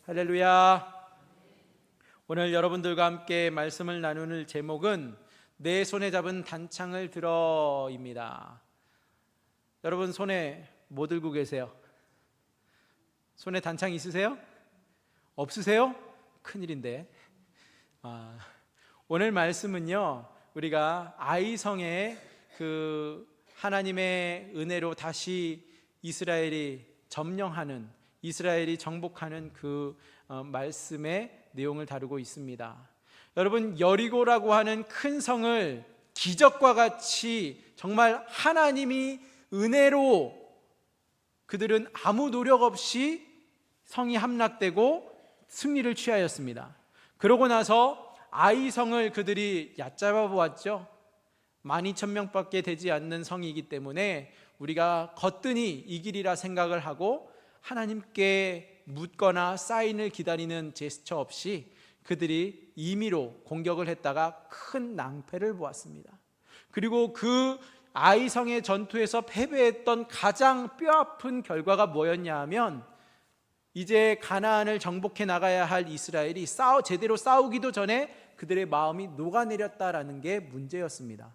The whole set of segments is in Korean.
할렐루야. 오늘 여러분들과 함께 말씀을 나누는 제목은 내 손에 잡은 단창을 들어입니다. 여러분 손에 뭐 들고 계세요? 손에 단창 있으세요? 없으세요? 큰일인데. 오늘 말씀은요, 우리가 아이성의 하나님의 은혜로 다시 이스라엘이 점령하는, 이스라엘이 정복하는 말씀의 내용을 다루고 있습니다. 여러분, 여리고라고 하는 큰 성을 기적과 같이 정말 하나님이 은혜로, 그들은 아무 노력 없이 성이 함락되고 승리를 취하였습니다. 그러고 나서 아이성을 그들이 얕잡아 보았죠. 12,000명밖에 되지 않는 성이기 때문에 우리가 거뜬히 이기리라 생각을 하고 하나님께 묻거나 사인을 기다리는 제스처 없이 그들이 임의로 공격을 했다가 큰 낭패를 보았습니다. 그리고 그 아이성의 전투에서 패배했던 가장 뼈아픈 결과가 뭐였냐 하면, 이제 가나안을 정복해 나가야 할 이스라엘이 제대로 싸우기도 전에 그들의 마음이 녹아내렸다라는 게 문제였습니다.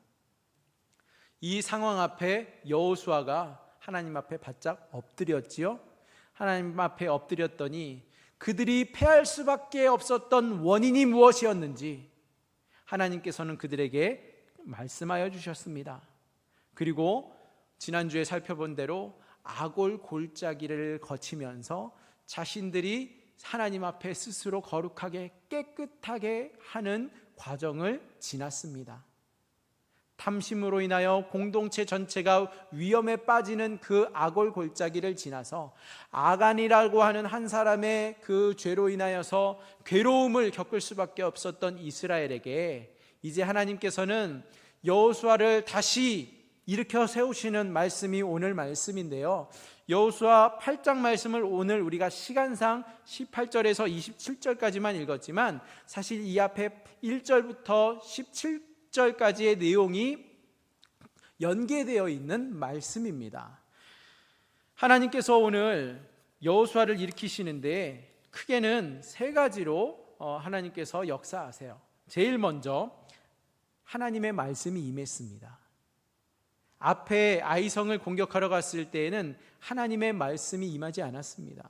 이 상황 앞에 여호수아가 하나님 앞에 바짝 엎드렸지요. 하나님 앞에 엎드렸더니 그들이 패할 수밖에 없었던 원인이 무엇이었는지 하나님께서는 그들에게 말씀하여 주셨습니다. 그리고 지난주에 살펴본 대로 아골 골짜기를 거치면서 자신들이 하나님 앞에 스스로 거룩하게 깨끗하게 하는 과정을 지났습니다. 탐심으로 인하여 공동체 전체가 위험에 빠지는 그 아골 골짜기를 지나서 아간이라고 하는 한 사람의 그 죄로 인하여서 괴로움을 겪을 수밖에 없었던 이스라엘에게 이제 하나님께서는 여호수아를 다시 일으켜 세우시는 말씀이 오늘 말씀인데요, 여호수아 8장 말씀을 오늘 우리가 시간상 18절에서 27절까지만 읽었지만 사실 이 앞에 1절부터 17절까지의 내용이 연계되어 있는 말씀입니다. 하나님께서 오늘 여호수아를 일으키시는데 크게는 세 가지로 하나님께서 역사하세요. 제일 먼저 하나님의 말씀이 임했습니다. 앞에 아이성을 공격하러 갔을 때에는 하나님의 말씀이 임하지 않았습니다.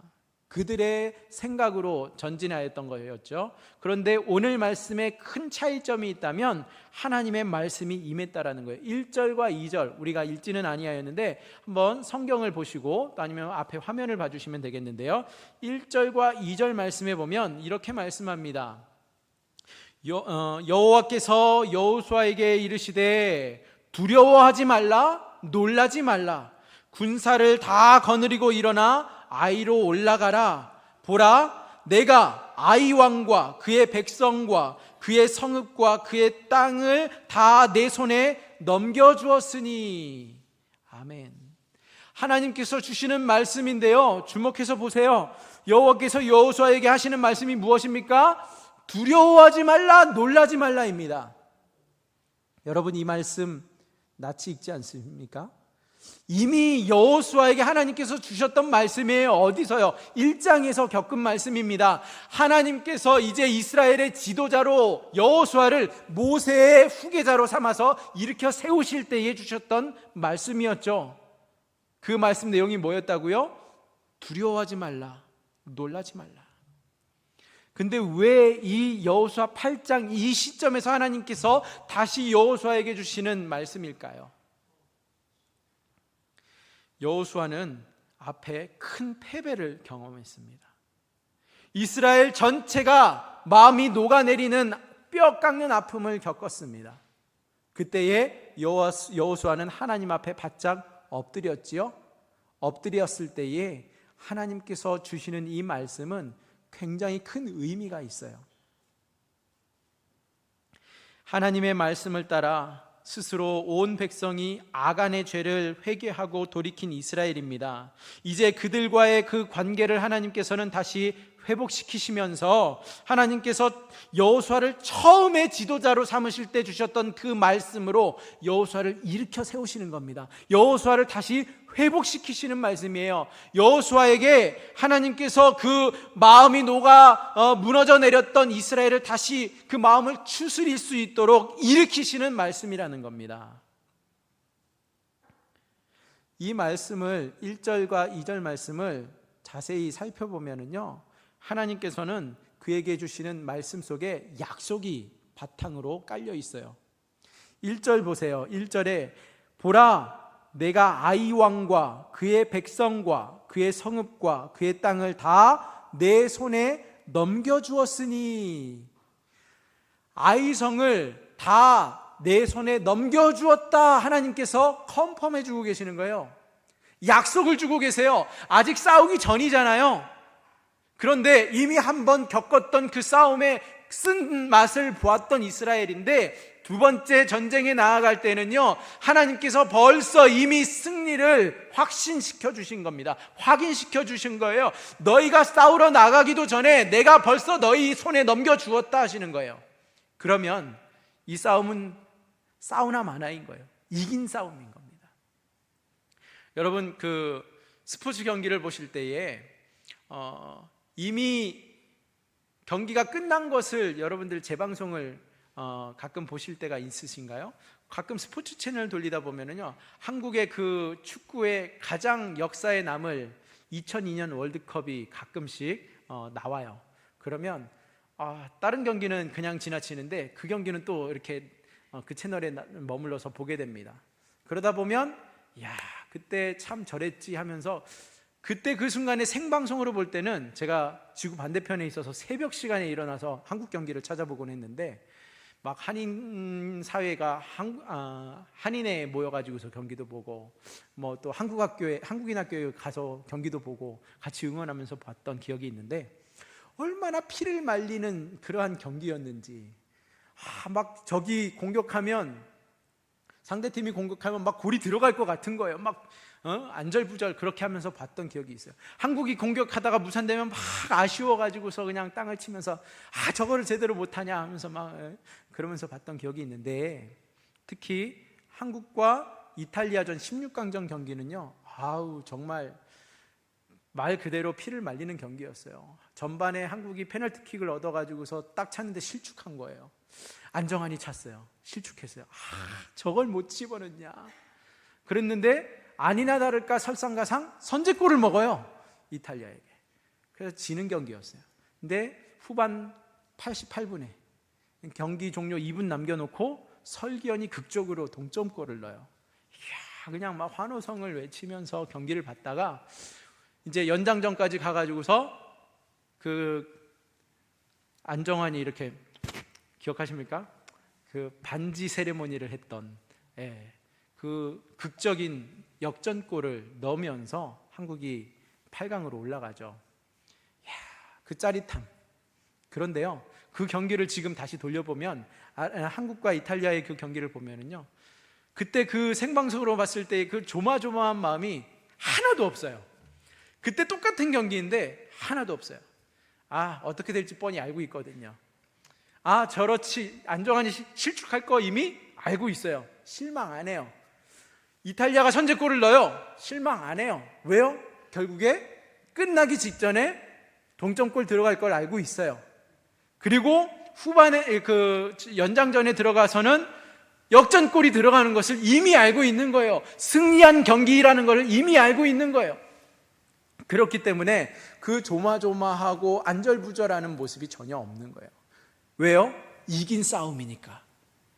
그들의 생각으로 전진하였던 거였죠. 그런데 오늘 말씀에 큰 차이점이 있다면 하나님의 말씀이 임했다라는 거예요. 1절과 2절 우리가 읽지는 아니하였는데 한번 성경을 보시고 또 아니면 앞에 화면을 봐주시면 되겠는데요, 1절과 2절 말씀에 보면 이렇게 말씀합니다. 여호와께서 여호수아에게 이르시되 두려워하지 말라, 놀라지 말라. 군사를 다 거느리고 일어나 아이로 올라가라. 보라, 내가 아이 왕과 그의 백성과 그의 성읍과 그의 땅을 다 내 손에 넘겨주었으니. 아멘. 하나님께서 주시는 말씀인데요, 주목해서 보세요. 여호와께서 여호수아에게 하시는 말씀이 무엇입니까? 두려워하지 말라, 놀라지 말라입니다. 여러분, 이 말씀 낯이 익지 않습니까? 이미 여호수아에게 하나님께서 주셨던 말씀이에요. 어디서요? 1장에서 겪은 말씀입니다. 하나님께서 이제 이스라엘의 지도자로 여호수아를 모세의 후계자로 삼아서 일으켜 세우실 때에 주셨던 말씀이었죠. 그 말씀 내용이 뭐였다고요? 두려워하지 말라, 놀라지 말라. 근데 왜 이 여호수아 8장 이 시점에서 하나님께서 다시 여호수아에게 주시는 말씀일까요? 여호수아는 앞에 큰 패배를 경험했습니다. 이스라엘 전체가 마음이 녹아내리는 뼈 깎는 아픔을 겪었습니다. 그때에 여호수아는 하나님 앞에 바짝 엎드렸지요. 엎드렸을 때에 하나님께서 주시는 이 말씀은 굉장히 큰 의미가 있어요. 하나님의 말씀을 따라 스스로 온 백성이 아간의 죄를 회개하고 돌이킨 이스라엘입니다. 이제 그들과의 그 관계를 하나님께서는 다시 회복시키시면서 하나님께서 여호수아를 처음에 지도자로 삼으실 때 주셨던 그 말씀으로 여호수아를 일으켜 세우시는 겁니다. 여호수아를 다시 회복시키시는 말씀이에요. 여호수아에게 하나님께서 그 마음이 녹아 무너져 내렸던 이스라엘을 다시 그 마음을 추스릴 수 있도록 일으키시는 말씀이라는 겁니다. 이 말씀을 1절과 2절 말씀을 자세히 살펴보면요, 하나님께서는 그에게 주시는 말씀 속에 약속이 바탕으로 깔려 있어요. 1절 보세요. 1절에 보라, 내가 아이 왕과 그의 백성과 그의 성읍과 그의 땅을 다 내 손에 넘겨주었으니, 아이성을 다 내 손에 넘겨주었다. 하나님께서 컨펌해 주고 계시는 거예요. 약속을 주고 계세요. 아직 싸우기 전이잖아요. 그런데 이미 한번 겪었던 그 싸움의 쓴맛을 보았던 이스라엘인데, 두 번째 전쟁에 나아갈 때는요, 하나님께서 벌써 이미 승리를 확신시켜 주신 겁니다. 확인시켜 주신 거예요. 너희가 싸우러 나가기도 전에 내가 벌써 너희 손에 넘겨주었다 하시는 거예요. 그러면 이 싸움은 싸우나 마나인 거예요. 이긴 싸움인 겁니다. 여러분, 그 스포츠 경기를 보실 때에 이미 경기가 끝난 것을 여러분들 재방송을 가끔 보실 때가 있으신가요? 가끔 스포츠 채널 돌리다 보면은요, 한국의 그 축구의 가장 역사에 남을 2002년 월드컵이 가끔씩 나와요. 그러면 다른 경기는 그냥 지나치는데 그 경기는 또 이렇게 그 채널에 머물러서 보게 됩니다. 그러다 보면 야, 그때 참 저랬지 하면서, 그때 그 순간에 생방송으로 볼 때는 제가 지구 반대편에 있어서 새벽 시간에 일어나서 한국 경기를 찾아보곤 했는데, 막 한인 사회가 한인회 모여가지고서 경기도 보고, 뭐 또 한국인 학교에 가서 경기도 보고 같이 응원하면서 봤던 기억이 있는데, 얼마나 피를 말리는 그러한 경기였는지. 막 저기 공격하면, 상대팀이 공격하면 막 골이 들어갈 것 같은 거예요. 막 안절부절 그렇게 하면서 봤던 기억이 있어요. 한국이 공격하다가 무산되면 막 아쉬워가지고서 그냥 땅을 치면서 저거를 제대로 못하냐 하면서 막 그러면서 봤던 기억이 있는데, 특히 한국과 이탈리아전 16강전 경기는요, 정말 말 그대로 피를 말리는 경기였어요. 전반에 한국이 페널티킥을 얻어가지고서 딱 찼는데 실축한 거예요. 안정환이 찼어요. 실축했어요. 저걸 못 집어넣냐. 그랬는데 아니나 다를까 설상가상 선제골을 먹어요, 이탈리아에게. 그래서 지는 경기였어요. 근데 후반 88분에 경기 종료 2분 남겨놓고 설기현이 극적으로 동점골을 넣어요. 그냥 막 환호성을 외치면서 경기를 봤다가 이제 연장전까지 가가지고서 그 안정환이 이렇게, 기억하십니까? 그 반지 세레모니를 했던 그 극적인 역전골을 넣으면서 한국이 8강으로 올라가죠. 그 짜릿함. 그런데요, 그 경기를 지금 다시 돌려보면, 한국과 이탈리아의 그 경기를 보면은요, 그때 그 생방송으로 봤을 때 그 조마조마한 마음이 하나도 없어요. 그때 똑같은 경기인데 하나도 없어요. 어떻게 될지 뻔히 알고 있거든요. 저렇지, 안정환이 실축할 거 이미 알고 있어요. 실망 안 해요. 이탈리아가 선제골을 넣어요. 실망 안 해요. 왜요? 결국에 끝나기 직전에 동점골 들어갈 걸 알고 있어요. 그리고 후반에 그 연장전에 들어가서는 역전골이 들어가는 것을 이미 알고 있는 거예요. 승리한 경기라는 것을 이미 알고 있는 거예요. 그렇기 때문에 그 조마조마하고 안절부절하는 모습이 전혀 없는 거예요. 왜요? 이긴 싸움이니까,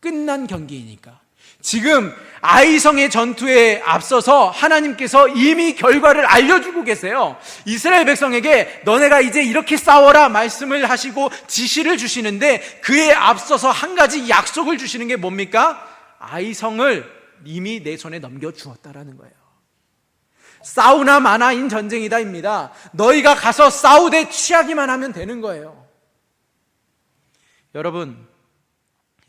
끝난 경기이니까. 지금 아이성의 전투에 앞서서 하나님께서 이미 결과를 알려주고 계세요. 이스라엘 백성에게 너네가 이제 이렇게 싸워라 말씀을 하시고 지시를 주시는데, 그에 앞서서 한 가지 약속을 주시는 게 뭡니까? 아이성을 이미 내 손에 넘겨주었다라는 거예요. 싸우나 마나인 전쟁이다입니다. 너희가 가서 싸우되 취하기만 하면 되는 거예요. 여러분,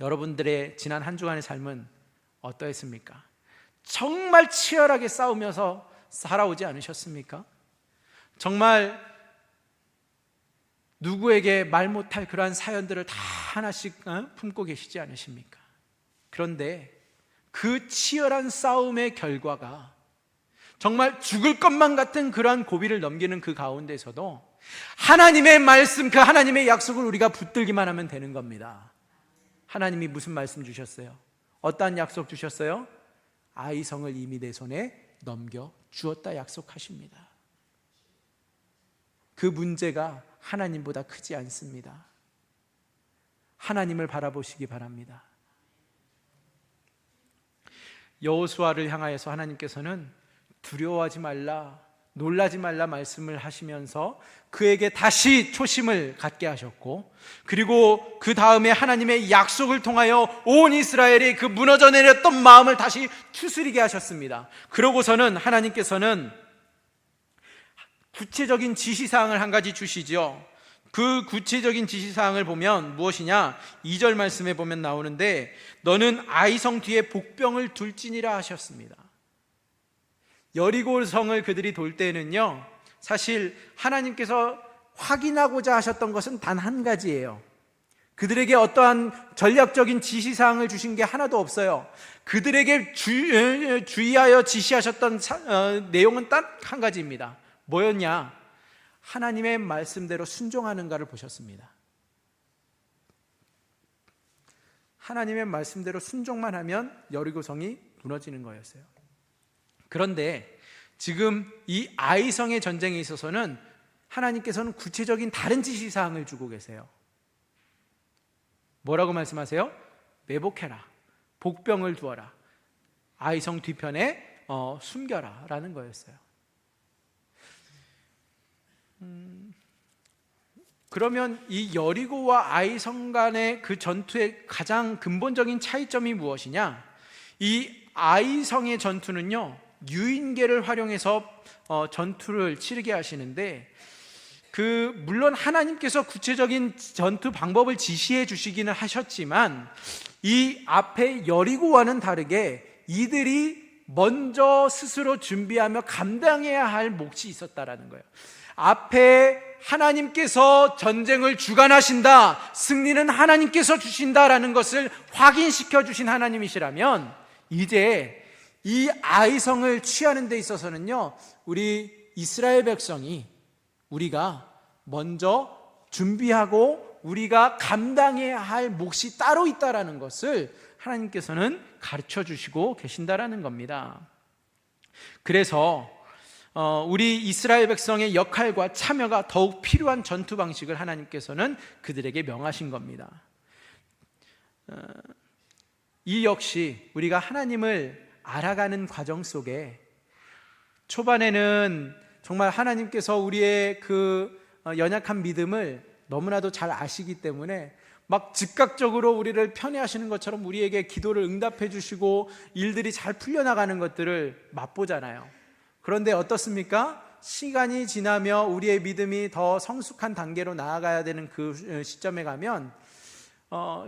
여러분들의 지난 한 주간의 삶은 어떠했습니까? 정말 치열하게 싸우면서 살아오지 않으셨습니까? 정말 누구에게 말 못할 그러한 사연들을 다 하나씩 품고 계시지 않으십니까? 그런데 그 치열한 싸움의 결과가 정말 죽을 것만 같은 그러한 고비를 넘기는 그 가운데서도 하나님의 말씀, 그 하나님의 약속을 우리가 붙들기만 하면 되는 겁니다. 하나님이 무슨 말씀 주셨어요? 어떠한 약속 주셨어요? 아이성을 이미 내 손에 넘겨 주었다 약속하십니다. 그 문제가 하나님보다 크지 않습니다. 하나님을 바라보시기 바랍니다. 여호수아를 향하여서 하나님께서는 두려워하지 말라, 놀라지 말라 말씀을 하시면서 그에게 다시 초심을 갖게 하셨고, 그리고 그 다음에 하나님의 약속을 통하여 온 이스라엘이 그 무너져 내렸던 마음을 다시 추스리게 하셨습니다. 그러고서는 하나님께서는 구체적인 지시사항을 한 가지 주시죠. 그 구체적인 지시사항을 보면 무엇이냐? 2절 말씀에 보면 나오는데, 너는 아이성 뒤에 복병을 둘지니라 하셨습니다. 여리고 성을 그들이 돌 때는요, 사실 하나님께서 확인하고자 하셨던 것은 단 한 가지예요. 그들에게 어떠한 전략적인 지시사항을 주신 게 하나도 없어요. 그들에게 주의하여 지시하셨던 내용은 딱 한 가지입니다. 뭐였냐? 하나님의 말씀대로 순종하는가를 보셨습니다. 하나님의 말씀대로 순종만 하면 여리고성이 무너지는 거였어요. 그런데 지금 이 아이성의 전쟁에 있어서는 하나님께서는 구체적인 다른 지시사항을 주고 계세요. 뭐라고 말씀하세요? 매복해라, 복병을 두어라, 아이성 뒤편에 숨겨라 라는 거였어요. 그러면 이 여리고와 아이성 간의 그 전투의 가장 근본적인 차이점이 무엇이냐? 이 아이성의 전투는요, 유인계를 활용해서 전투를 치르게 하시는데, 물론 하나님께서 구체적인 전투 방법을 지시해 주시기는 하셨지만, 이 앞에 여리고와는 다르게 이들이 먼저 스스로 준비하며 감당해야 할 몫이 있었다라는 거예요. 앞에 하나님께서 전쟁을 주관하신다, 승리는 하나님께서 주신다라는 것을 확인시켜 주신 하나님이시라면, 이제 이 아이성을 취하는 데 있어서는요, 우리 이스라엘 백성이 우리가 먼저 준비하고 우리가 감당해야 할 몫이 따로 있다라는 것을 하나님께서는 가르쳐 주시고 계신다라는 겁니다. 그래서 우리 이스라엘 백성의 역할과 참여가 더욱 필요한 전투 방식을 하나님께서는 그들에게 명하신 겁니다. 이 역시 우리가 하나님을 알아가는 과정 속에 초반에는 정말 하나님께서 우리의 그 연약한 믿음을 너무나도 잘 아시기 때문에 막 즉각적으로 우리를 편애하시는 것처럼 우리에게 기도를 응답해 주시고 일들이 잘 풀려나가는 것들을 맛보잖아요. 그런데 어떻습니까? 시간이 지나며 우리의 믿음이 더 성숙한 단계로 나아가야 되는 그 시점에 가면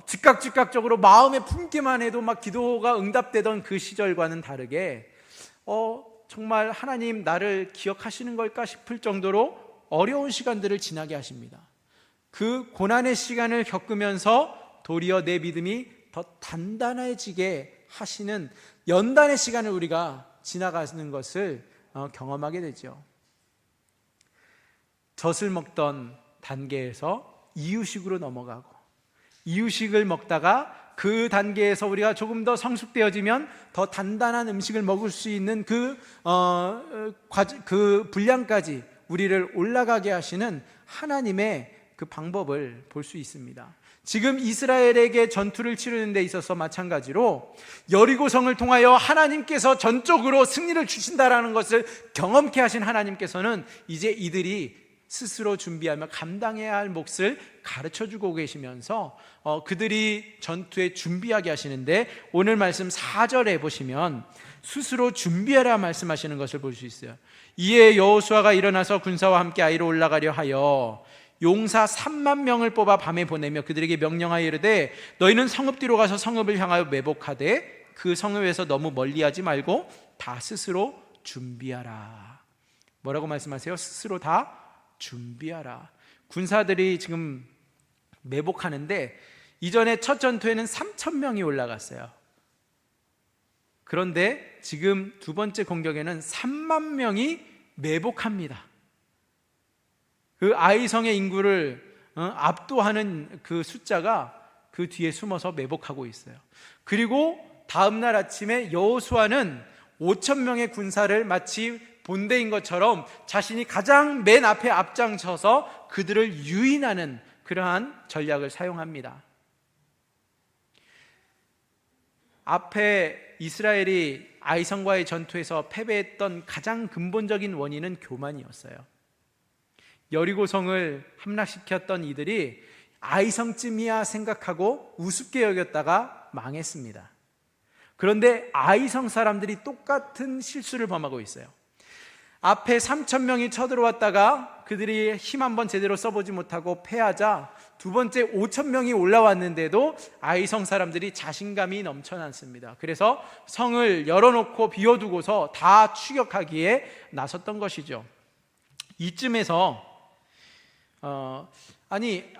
즉각적으로 마음에 품기만 해도 막 기도가 응답되던 그 시절과는 다르게 정말 하나님 나를 기억하시는 걸까 싶을 정도로 어려운 시간들을 지나게 하십니다. 그 고난의 시간을 겪으면서 도리어 내 믿음이 더 단단해지게 하시는 연단의 시간을 우리가 지나가는 것을 경험하게 되죠. 젖을 먹던 단계에서 이유식으로 넘어가고, 이유식을 먹다가 그 단계에서 우리가 조금 더 성숙되어지면 더 단단한 음식을 먹을 수 있는 그 분량까지 우리를 올라가게 하시는 하나님의 그 방법을 볼 수 있습니다. 지금 이스라엘에게 전투를 치르는 데 있어서 마찬가지로 여리고성을 통하여 하나님께서 전적으로 승리를 주신다라는 것을 경험케 하신 하나님께서는 이제 이들이 스스로 준비하며 감당해야 할 몫을 가르쳐주고 계시면서 그들이 전투에 준비하게 하시는데, 오늘 말씀 4절에 보시면 스스로 준비하라 말씀하시는 것을 볼 수 있어요. 이에 여호수아가 일어나서 군사와 함께 아이로 올라가려 하여 용사 3만 명을 뽑아 밤에 보내며 그들에게 명령하여 이르되, 너희는 성읍 뒤로 가서 성읍을 향하여 매복하되 그 성읍에서 너무 멀리하지 말고 다 스스로 준비하라. 뭐라고 말씀하세요? 스스로 다 준비하라. 군사들이 지금 매복하는데 이전에 첫 전투에는 3,000명이 올라갔어요. 그런데 지금 두 번째 공격에는 3만 명이 매복합니다. 그 아이성의 인구를 압도하는 그 숫자가 그 뒤에 숨어서 매복하고 있어요. 그리고 다음날 아침에 여호수아는 5,000명의 군사를 마치 본대인 것처럼 자신이 가장 맨 앞에 앞장서서 그들을 유인하는 그러한 전략을 사용합니다. 앞에 이스라엘이 아이성과의 전투에서 패배했던 가장 근본적인 원인은 교만이었어요. 여리고성을 함락시켰던 이들이 아이성쯤이야 생각하고 우습게 여겼다가 망했습니다. 그런데 아이성 사람들이 똑같은 실수를 범하고 있어요. 앞에 3,000명이 쳐들어왔다가 그들이 힘 한번 제대로 써보지 못하고 패하자 두 번째 5,000명이 올라왔는데도 아이성 사람들이 자신감이 넘쳐났습니다. 그래서 성을 열어놓고 비워두고서 다 추격하기에 나섰던 것이죠. 이쯤에서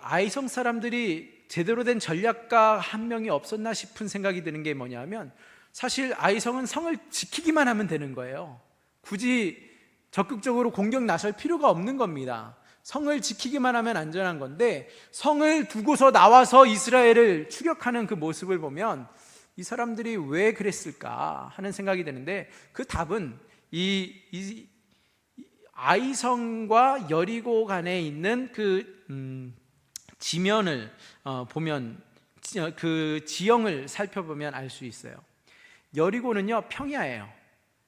아이성 사람들이 제대로 된 전략가 한 명이 없었나 싶은 생각이 드는 게 뭐냐면, 사실 아이성은 성을 지키기만 하면 되는 거예요. 굳이 적극적으로 공격 나설 필요가 없는 겁니다. 성을 지키기만 하면 안전한 건데, 성을 두고서 나와서 이스라엘을 추격하는 그 모습을 보면 이 사람들이 왜 그랬을까 하는 생각이 드는데, 그 답은 이 아이성과 여리고 간에 있는 그 지면을 보면, 그 지형을 살펴보면 알 수 있어요. 여리고는요 평야예요.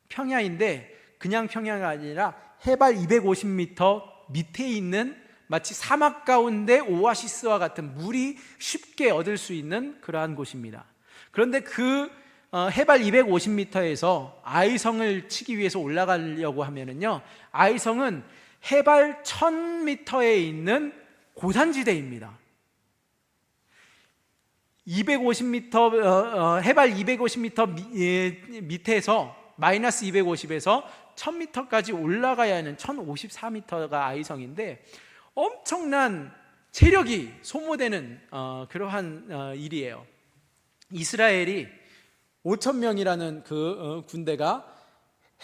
평야인데 그냥 평야가 아니라 해발 250m 밑에 있는 마치 사막 가운데 오아시스와 같은 물이 쉽게 얻을 수 있는 그러한 곳입니다. 그런데 그 해발 250m에서 아이성을 치기 위해서 올라가려고 하면은요, 아이성은 해발 1000m에 있는 고산지대입니다. 250m, 해발 250m 밑에서 마이너스 250에서 1000m까지 올라가야 하는 1054m가 아이성인데 엄청난 체력이 소모되는 그러한 일이에요. 이스라엘이 5,000명이라는 그 군대가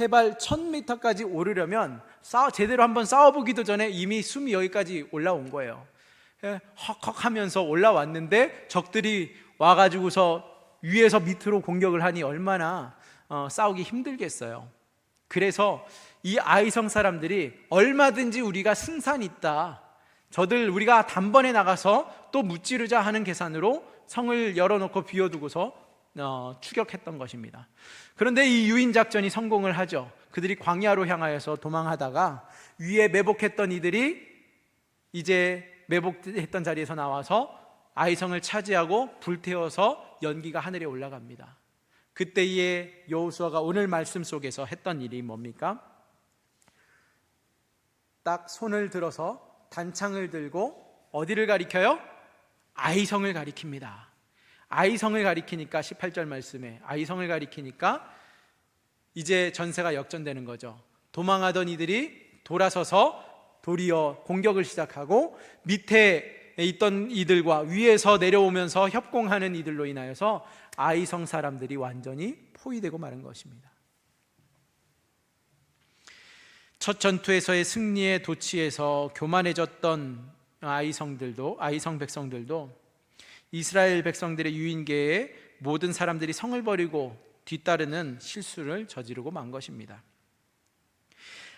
해발 1000m까지 오르려면 제대로 한번 싸워보기도 전에 이미 숨이 여기까지 올라온 거예요. 헉헉 하면서 올라왔는데 적들이 와가지고서 위에서 밑으로 공격을 하니 얼마나 싸우기 힘들겠어요. 그래서 이 아이성 사람들이 얼마든지 우리가 승산 있다, 저들 우리가 단번에 나가서 또 무찌르자 하는 계산으로 성을 열어놓고 비워두고서 추격했던 것입니다. 그런데 이 유인작전이 성공을 하죠. 그들이 광야로 향하여서 도망하다가 위에 매복했던 이들이 이제 매복했던 자리에서 나와서 아이성을 차지하고 불태워서 연기가 하늘에 올라갑니다. 그때에 여호수아가 오늘 말씀 속에서 했던 일이 뭡니까? 딱 손을 들어서 단창을 들고 어디를 가리켜요? 아이성을 가리킵니다. 아이성을 가리키니까 18절 말씀에 아이성을 가리키니까 이제 전세가 역전되는 거죠. 도망하던 이들이 돌아서서 도리어 공격을 시작하고 밑에 있던 이들과 위에서 내려오면서 협공하는 이들로 인하여서 아이성 사람들이 완전히 포위되고 마는 것입니다. 첫 전투에서의 승리의 도취에서 교만해졌던 아이성 백성들도 이스라엘 백성들의 유인계에 모든 사람들이 성을 버리고 뒤따르는 실수를 저지르고 만 것입니다.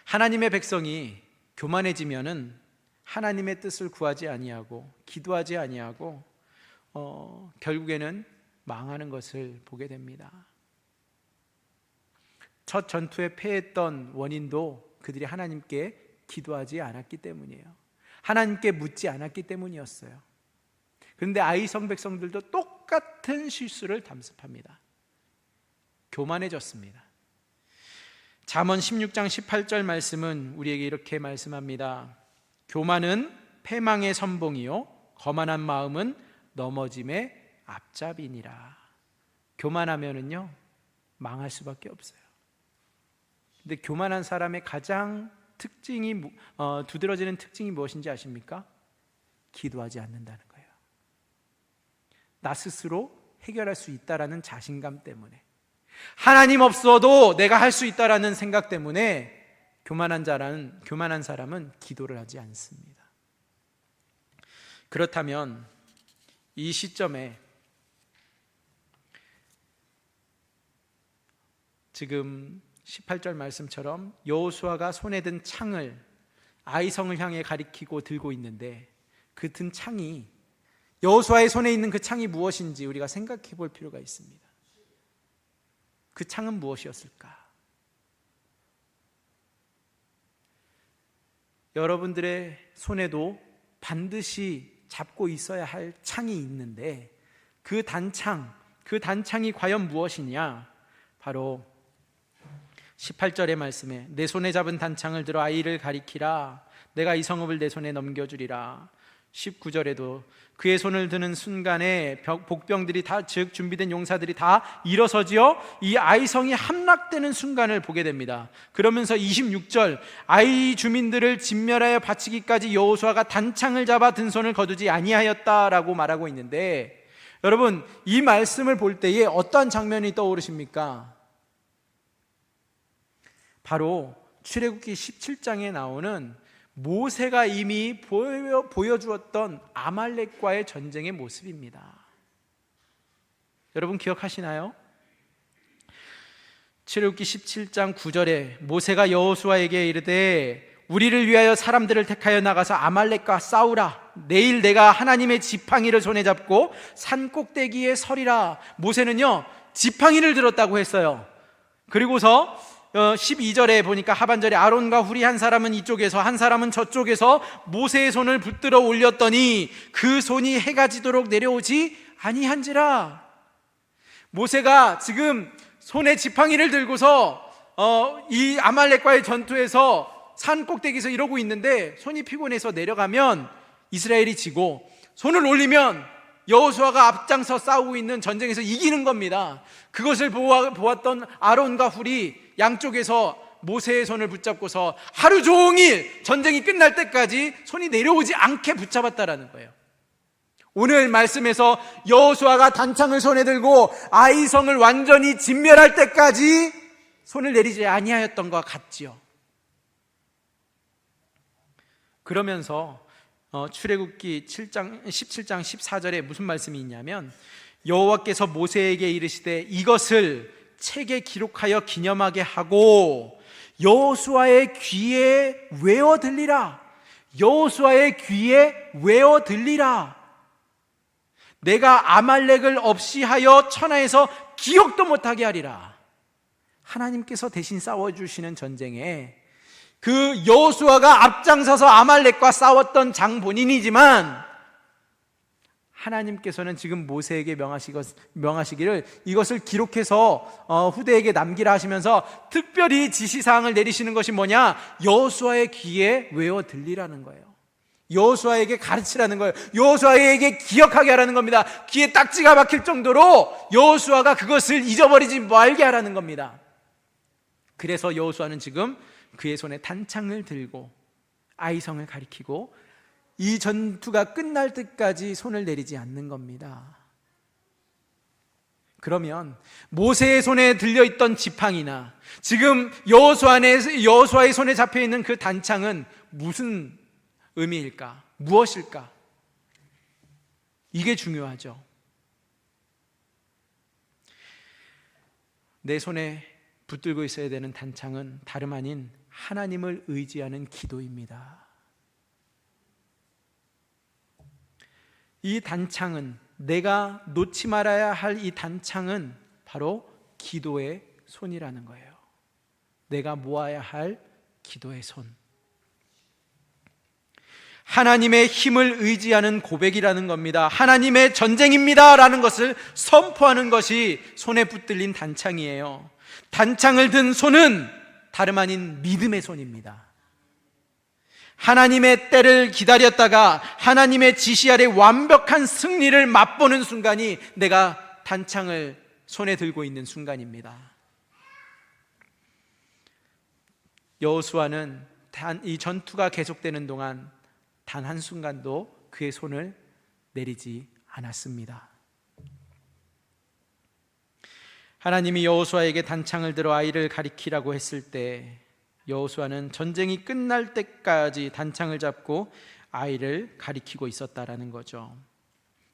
하나님의 백성이 교만해지면은 하나님의 뜻을 구하지 아니하고 기도하지 아니하고 결국에는 망하는 것을 보게 됩니다. 첫 전투에 패했던 원인도 그들이 하나님께 기도하지 않았기 때문이에요. 하나님께 묻지 않았기 때문이었어요. 그런데 아이성 백성들도 똑같은 실수를 담습합니다. 교만해졌습니다. 잠언 16장 18절 말씀은 우리에게 이렇게 말씀합니다. 교만은 패망의 선봉이요 거만한 마음은 넘어짐의 앞잡이니라. 교만하면은요 망할 수밖에 없어요. 근데 교만한 사람의 가장 두드러지는 특징이 무엇인지 아십니까? 기도하지 않는다는 거예요. 나 스스로 해결할 수 있다라는 자신감 때문에, 하나님 없어도 내가 할 수 있다라는 생각 때문에 교만한 사람은 기도를 하지 않습니다. 그렇다면 이 시점에 지금 18절 말씀처럼 여호수아가 손에 든 창을 아이성을 향해 가리키고 들고 있는데, 그 든 창이, 여호수아의 손에 있는 그 창이 무엇인지 우리가 생각해 볼 필요가 있습니다. 그 창은 무엇이었을까? 여러분들의 손에도 반드시 잡고 있어야 할 창이 있는데, 그 단창이 과연 무엇이냐? 바로 18절의 말씀에 내 손에 잡은 단창을 들어 아이를 가리키라. 내가 이 성읍을 내 손에 넘겨주리라. 19절에도 그의 손을 드는 순간에 복병들이 다, 즉 준비된 용사들이 다 일어서지어 이 아이성이 함락되는 순간을 보게 됩니다. 그러면서 26절 아이 주민들을 진멸하여 바치기까지 여호수아가 단창을 잡아 든 손을 거두지 아니하였다라고 말하고 있는데, 여러분 이 말씀을 볼 때에 어떠한 장면이 떠오르십니까? 바로 출애굽기 17장에 나오는 모세가 이미 보여주었던 아말렉과의 전쟁의 모습입니다. 여러분 기억하시나요? 출애굽기 17장 9절에 모세가 여호수아에게 이르되 우리를 위하여 사람들을 택하여 나가서 아말렉과 싸우라. 내일 내가 하나님의 지팡이를 손에 잡고 산 꼭대기에 서리라. 모세는요 지팡이를 들었다고 했어요. 그리고서 12절에 보니까 하반절에 아론과 훌이 한 사람은 이쪽에서 한 사람은 저쪽에서 모세의 손을 붙들어 올렸더니 그 손이 해가 지도록 내려오지 아니한지라. 모세가 지금 손에 지팡이를 들고서 이 아말렉과의 전투에서 산 꼭대기에서 이러고 있는데, 손이 피곤해서 내려가면 이스라엘이 지고 손을 올리면 여호수아가 앞장서 싸우고 있는 전쟁에서 이기는 겁니다. 그것을 보았던 아론과 훌이 양쪽에서 모세의 손을 붙잡고서 하루 종일 전쟁이 끝날 때까지 손이 내려오지 않게 붙잡았다라는 거예요. 오늘 말씀에서 여호수아가 단창을 손에 들고 아이성을 완전히 진멸할 때까지 손을 내리지 아니하였던 것 같지요. 그러면서 출애굽기 17장 14절에 무슨 말씀이 있냐면, 여호와께서 모세에게 이르시되 이것을 책에 기록하여 기념하게 하고 여호수아의 귀에 외워 들리라. 여호수아의 귀에 외워 들리라. 내가 아말렉을 없이 하여 천하에서 기억도 못하게 하리라. 하나님께서 대신 싸워주시는 전쟁에 그 여호수아가 앞장서서 아말렉과 싸웠던 장본인이지만, 하나님께서는 지금 모세에게 명하시기를 이것을 기록해서 후대에게 남기라 하시면서 특별히 지시사항을 내리시는 것이 뭐냐? 여호수아의 귀에 외워 들리라는 거예요. 여호수아에게 가르치라는 거예요. 여호수아에게 기억하게 하라는 겁니다. 귀에 딱지가 박힐 정도로 여호수아가 그것을 잊어버리지 말게 하라는 겁니다. 그래서 여호수아는 지금 그의 손에 단창을 들고 아이성을 가리키고 이 전투가 끝날 때까지 손을 내리지 않는 겁니다. 그러면 모세의 손에 들려있던 지팡이나 지금 여호수아의 손에 잡혀있는 그 단창은 무슨 의미일까? 무엇일까? 이게 중요하죠. 내 손에 붙들고 있어야 되는 단창은 다름 아닌 하나님을 의지하는 기도입니다. 이 단창은, 내가 놓지 말아야 할 이 단창은 바로 기도의 손이라는 거예요. 내가 모아야 할 기도의 손. 하나님의 힘을 의지하는 고백이라는 겁니다. 하나님의 전쟁입니다 라는 것을 선포하는 것이 손에 붙들린 단창이에요. 단창을 든 손은 다름 아닌 믿음의 손입니다. 하나님의 때를 기다렸다가 하나님의 지시 아래 완벽한 승리를 맛보는 순간이 내가 단창을 손에 들고 있는 순간입니다. 여호수아는 이 전투가 계속되는 동안 단 한순간도 그의 손을 내리지 않았습니다. 하나님이 여호수아에게 단창을 들어 아이를 가리키라고 했을 때 여호수아는 전쟁이 끝날 때까지 단창을 잡고 아이를 가리키고 있었다라는 거죠.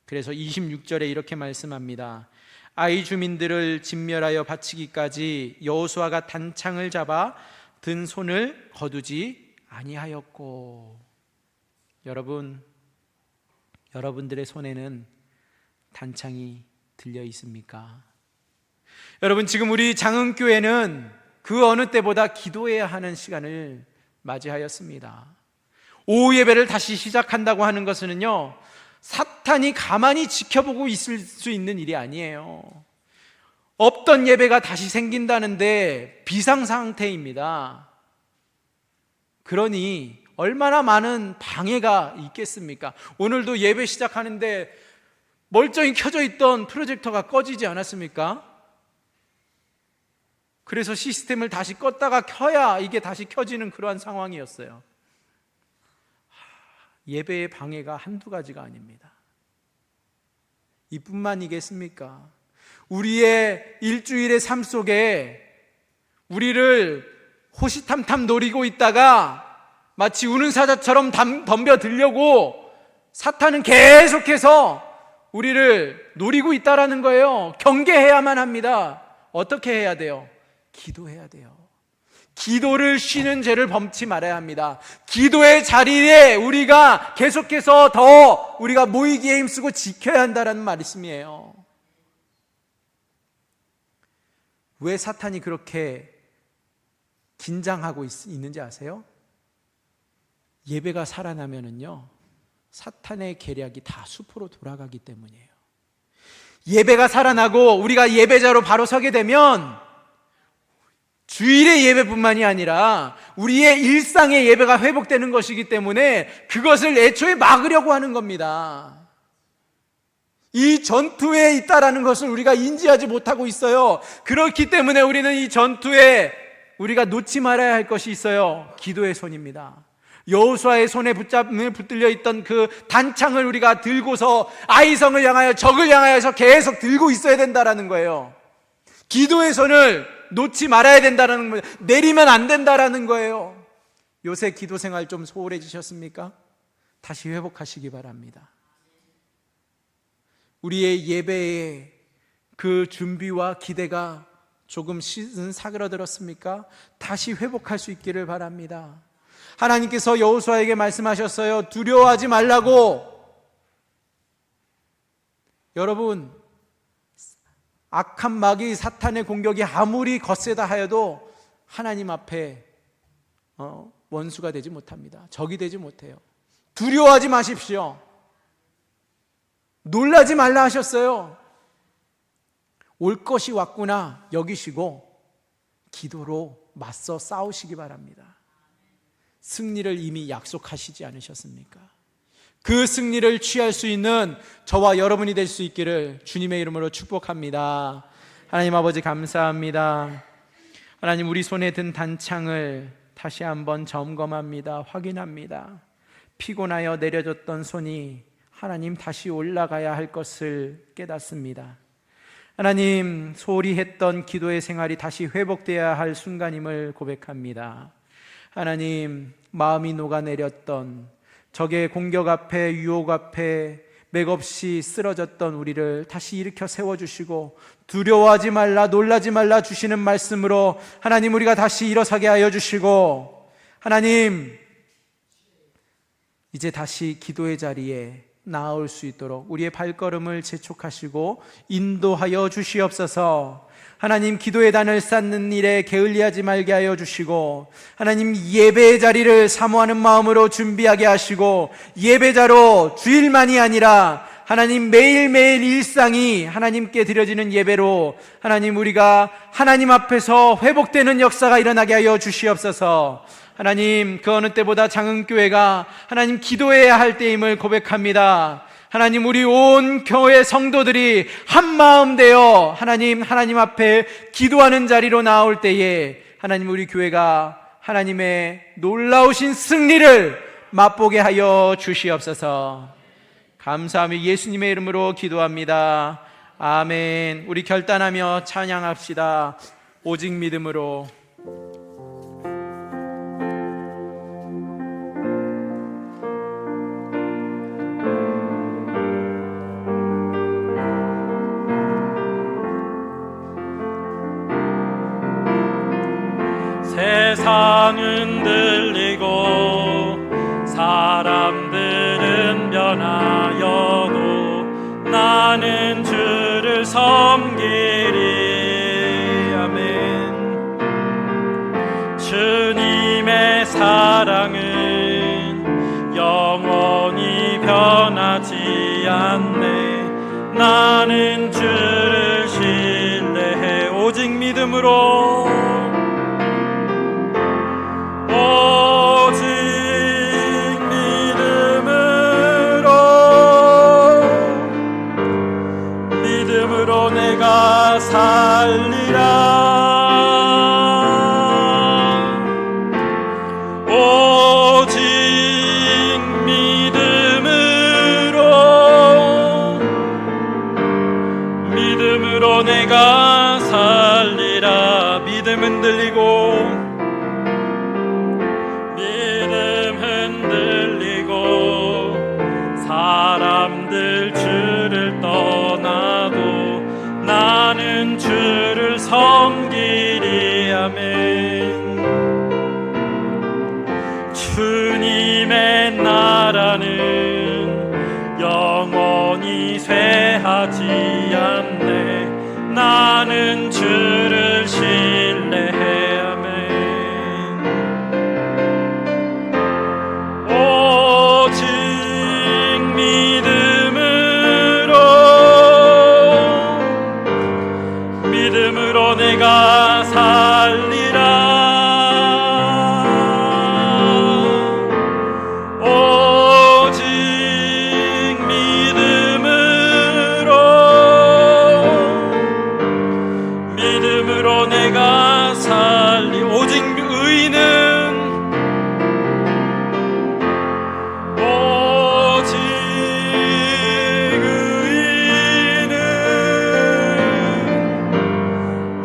그래서 26절에 이렇게 말씀합니다. 아이 주민들을 진멸하여 바치기까지 여호수아가 단창을 잡아 든 손을 거두지 아니하였고. 여러분들의 손에는 단창이 들려 있습니까? 여러분, 지금 우리 장흥교회는 그 어느 때보다 기도해야 하는 시간을 맞이하였습니다. 오후 예배를 다시 시작한다고 하는 것은요, 사탄이 가만히 지켜보고 있을 수 있는 일이 아니에요. 없던 예배가 다시 생긴다는데 비상상태입니다. 그러니 얼마나 많은 방해가 있겠습니까? 오늘도 예배 시작하는데 멀쩡히 켜져 있던 프로젝터가 꺼지지 않았습니까? 그래서 시스템을 다시 껐다가 켜야 이게 다시 켜지는 그러한 상황이었어요. 예배의 방해가 한두 가지가 아닙니다. 이뿐만이겠습니까? 우리의 일주일의 삶 속에 우리를 호시탐탐 노리고 있다가 마치 우는 사자처럼 덤벼들려고 사탄은 계속해서 우리를 노리고 있다라는 거예요. 경계해야만 합니다. 어떻게 해야 돼요? 기도해야 돼요. 기도를 쉬는 죄를 범치 말아야 합니다. 기도의 자리에 우리가 계속해서 더 우리가 모이기에 힘쓰고 지켜야 한다는 말씀이에요. 왜 사탄이 그렇게 긴장하고 있는지 아세요? 예배가 살아나면은요, 사탄의 계략이 다 수포로 돌아가기 때문이에요. 예배가 살아나고 우리가 예배자로 바로 서게 되면 주일의 예배뿐만이 아니라 우리의 일상의 예배가 회복되는 것이기 때문에 그것을 애초에 막으려고 하는 겁니다. 이 전투에 있다라는 것을 우리가 인지하지 못하고 있어요. 그렇기 때문에 우리는 이 전투에 우리가 놓지 말아야 할 것이 있어요. 기도의 손입니다. 여호수아의 손에 붙들려 있던 그 단창을 우리가 들고서 아이성을 향하여, 적을 향하여서 계속 들고 있어야 된다라는 거예요. 기도의 손을 놓지 말아야 된다는 거예요. 내리면 안 된다라는 거예요. 요새 기도 생활 좀 소홀해지셨습니까? 다시 회복하시기 바랍니다. 우리의 예배의 그 준비와 기대가 조금씩은 사그러들었습니까? 다시 회복할 수 있기를 바랍니다. 하나님께서 여호수아에게 말씀하셨어요. 두려워하지 말라고. 여러분, 악한 마귀 사탄의 공격이 아무리 거세다 하여도 하나님 앞에 원수가 되지 못합니다. 적이 되지 못해요. 두려워하지 마십시오. 놀라지 말라 하셨어요. 올 것이 왔구나 여기시고 기도로 맞서 싸우시기 바랍니다. 승리를 이미 약속하시지 않으셨습니까? 그 승리를 취할 수 있는 저와 여러분이 될 수 있기를 주님의 이름으로 축복합니다. 하나님 아버지 감사합니다. 하나님, 우리 손에 든 단창을 다시 한번 점검합니다. 확인합니다. 피곤하여 내려졌던 손이 하나님 다시 올라가야 할 것을 깨닫습니다. 하나님, 소홀히 했던 기도의 생활이 다시 회복되어야 할 순간임을 고백합니다. 하나님, 마음이 녹아내렸던 적의 공격 앞에, 유혹 앞에 맥없이 쓰러졌던 우리를 다시 일으켜 세워주시고 두려워하지 말라, 놀라지 말라 주시는 말씀으로 하나님, 우리가 다시 일어서게 하여 주시고, 하나님, 이제 다시 기도의 자리에 나아올 수 있도록 우리의 발걸음을 재촉하시고 인도하여 주시옵소서. 하나님, 기도의 단을 쌓는 일에 게을리하지 말게 하여 주시고, 하나님, 예배의 자리를 사모하는 마음으로 준비하게 하시고, 예배자로 주일만이 아니라 하나님 매일매일 일상이 하나님께 드려지는 예배로 하나님, 우리가 하나님 앞에서 회복되는 역사가 일어나게 하여 주시옵소서. 하나님, 그 어느 때보다 장흥교회가 하나님 기도해야 할 때임을 고백합니다. 하나님, 우리 온 교회 성도들이 한 마음 되어 하나님 앞에 기도하는 자리로 나올 때에 하나님, 우리 교회가 하나님의 놀라우신 승리를 맛보게 하여 주시옵소서. 감사하며 예수님의 이름으로 기도합니다. 아멘. 우리 결단하며 찬양합시다. 오직 믿음으로. 세상은 들리고 사람들은 변하여도 나는 주를 섬기리. 아멘. 주님의 사랑은 영원히 변하지 않네. 나는 주를 신뢰해. 오직 믿음으로, 오직 믿음으로 내가 살리라. 오직 믿음으로 내가 살리라. 믿음 흔들리고 사람들 주를 떠나도 나는 주를 섬기리. 아멘. 주님의 나라는 영원히 쇠하지 않네. 나는 주를 신뢰해. 아멘. 오직 믿음으로 내가 살리라. 오직 믿음으로 내가 살리. 오직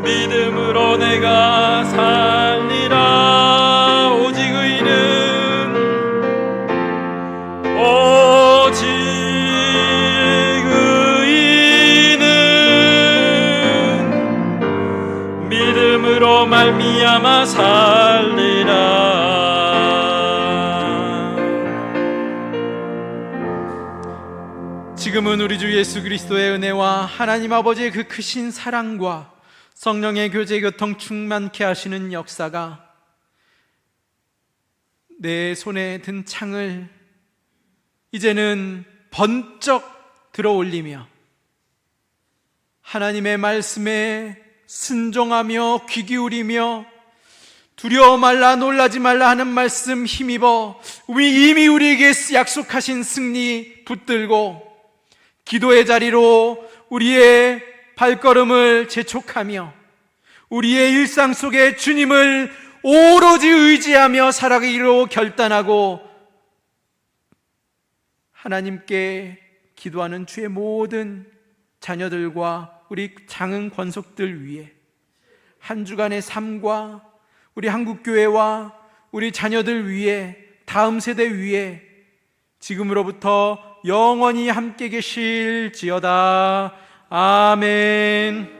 믿음으로 내가 살리라. 오직 의인은 믿음으로 말미암아 살리라. 지금은 우리 주 예수 그리스도의 은혜와 하나님 아버지의 그 크신 사랑과 성령의 교제 교통 충만케 하시는 역사가 내 손에 든 창을 이제는 번쩍 들어 올리며 하나님의 말씀에 순종하며 귀 기울이며 두려워 말라 놀라지 말라 하는 말씀 힘입어 이미 우리에게 약속하신 승리 붙들고 기도의 자리로 우리의 발걸음을 재촉하며 우리의 일상 속에 주님을 오로지 의지하며 살아가기로 결단하고 하나님께 기도하는 주의 모든 자녀들과 우리 장흥 권속들 위해 한 주간의 삶과 우리 한국교회와 우리 자녀들 위해 다음 세대 위해 지금으로부터 영원히 함께 계실지어다. 아멘.